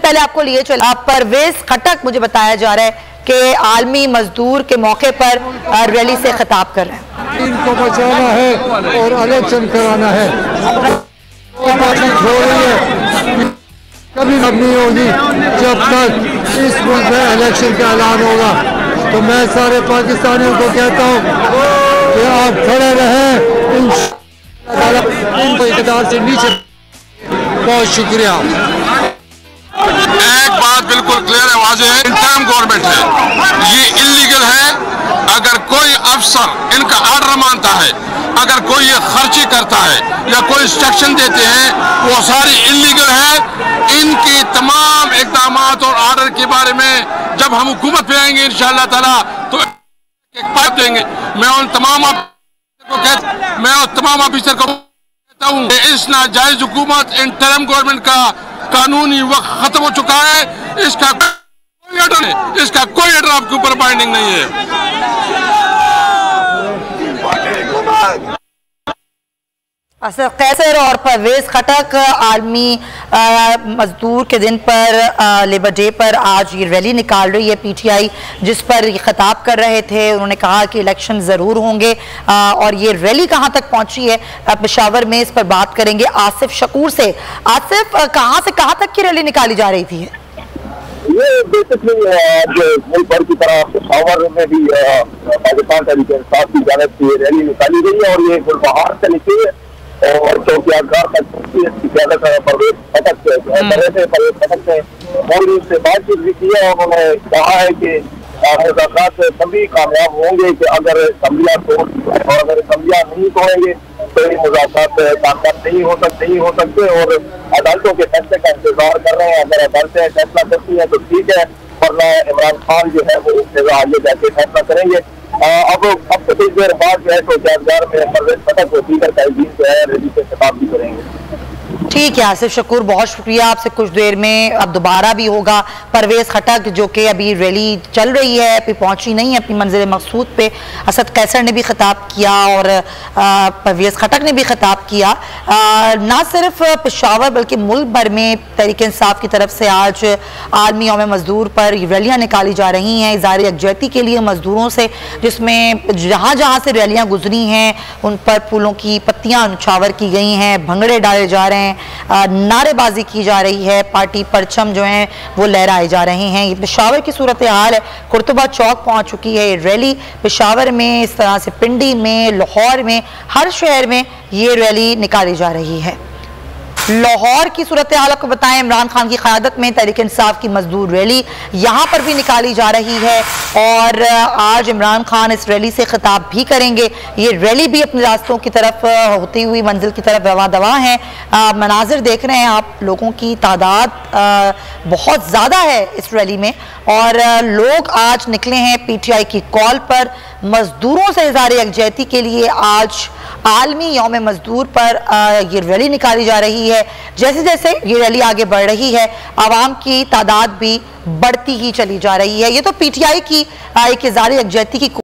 पहले आपको लिए चला, परवेज खटक मुझे बताया जा रहा है कि आलमी मजदूर के मौके पर रैली से खिताब कर रहे हैं। इनको बचाना है और इलेक्शन कराना है, कभी नहीं होगी जब तक इस मुल्क में इलेक्शन का ऐलान होगा। तो मैं सारे पाकिस्तानियों को कहता हूँ कि आप खड़े रहें, इनको इक़्तिदार से नीचे। बहुत शुक्रिया। एक बात बिल्कुल क्लियर है, वाज़ेह है, इंटर्म गवर्नमेंट है, ये इलीगल है। अगर कोई अफसर इनका आर्डर मानता है, अगर कोई ये खर्ची करता है या कोई इंस्ट्रक्शन देते हैं, वो सारी इलीगल है। इनकी तमाम इक़दाम और आर्डर के बारे में जब हम हुकूमत पे आएंगे इंशाअल्लाह ताला तो एक बात देंगे। मैं उन तमाम ऑफिसर को कहता हूँ इस नाजायज हुकूमत इंटर्म गवर्नमेंट का कानूनी वक्त खत्म हो चुका है। इसका कोई ऑर्डर नहीं, इसका कोई ऑर्डर आपके ऊपर बाइंडिंग नहीं है। असद कैसर और परवेज खटक आलमी मजदूर के दिन पर लेबर डे पर आज ये रैली निकाल रही है पीटीआई, जिस पर ये खिताब कर रहे थे। उन्होंने कहा कि इलेक्शन ज़रूर होंगे और ये रैली कहाँ तक पहुँची है पेशावर में, इस पर बात करेंगे आसिफ शकूर से। आसिफ, कहाँ से कहाँ तक की रैली निकाली जा रही थी? ये बेसिकली आज मुल्क भर की तरह पेशावर में भी पाकिस्तान तहरीक इंसाफ की जानिब से रैली निकाली गई है और ये गुलबहार से निकली है और चौकियाघाट तक इसकी क्यादत परवेज खटक से मौलवी से बातचीत भी की है। उन्होंने कहा है कि मुज़ाकरात तभी कामयाब होंगे कि अगर असम्बलियाँ तोड़ और अगर असम्बलियाँ नहीं तोड़ेंगे तो ये मुज़ाकरात कामयाब नहीं हो सकते और अदालतों के फैसले का इंतजार कर रहे हैं। अगर अदालतें फैसला करती हैं तो ठीक है, वरना इमरान खान जो है वो उससे आगे जाके फैसला करेंगे। अब तो कुछ देर बाद जो है तो चौकियाघाट में परवेज खटक को दीगर कायदीन जो है रैली से खिताब भी करेंगे। ठीक है आसिफ शकूर, बहुत शुक्रिया आपसे। कुछ देर में अब दोबारा भी होगा परवेज खटक, जो कि अभी रैली चल रही है, अभी पहुंची नहीं है अपनी मंजिल मकसूद पे। असद कैसर ने भी खिताब किया और परवेज खटक ने भी खिताब किया। ना सिर्फ पेशावर बल्कि मुल्क भर में तहरीक इंसाफ की तरफ से आज आलमी यौम मजदूर पर रैलियाँ निकाली जा रही हैं इज़हार यकजहती के लिए मजदूरों से, जिसमें जहाँ जहाँ से रैलियाँ गुजरी हैं उन पर फूलों की पत्तियाँ न्यौछावर की गई हैं, भंगड़े डाले जा रहे हैं, नारेबाजी की जा रही है, पार्टी परचम जो हैं वो लहराए जा रहे हैं। ये पेशावर की सूरत हाल है। कुर्तुबा चौक पहुंच चुकी है ये रैली। पेशावर में, इस तरह से पिंडी में, लाहौर में, हर शहर में ये रैली निकाली जा रही है। लाहौर की सूरत हाल आपको बताएं, इमरान खान की क़यादत में तहरीक इंसाफ की मजदूर रैली यहाँ पर भी निकाली जा रही है और आज इमरान खान इस रैली से खिताब भी करेंगे। ये रैली भी अपने रास्तों की तरफ होती हुई मंजिल की तरफ रवा दवा है। मनाजिर देख रहे हैं आप, लोगों की तादाद बहुत ज़्यादा है इस रैली में और लोग आज निकले हैं पीटीआई की कॉल पर मजदूरों से इज़हार यकजहती के लिए। आज आलमी यौम मजदूर पर ये रैली निकाली जा रही है। जैसे जैसे ये रैली आगे बढ़ रही है, आवाम की तादाद भी बढ़ती ही चली जा रही है। ये तो पीटीआई की एक इज़हार यकजहती की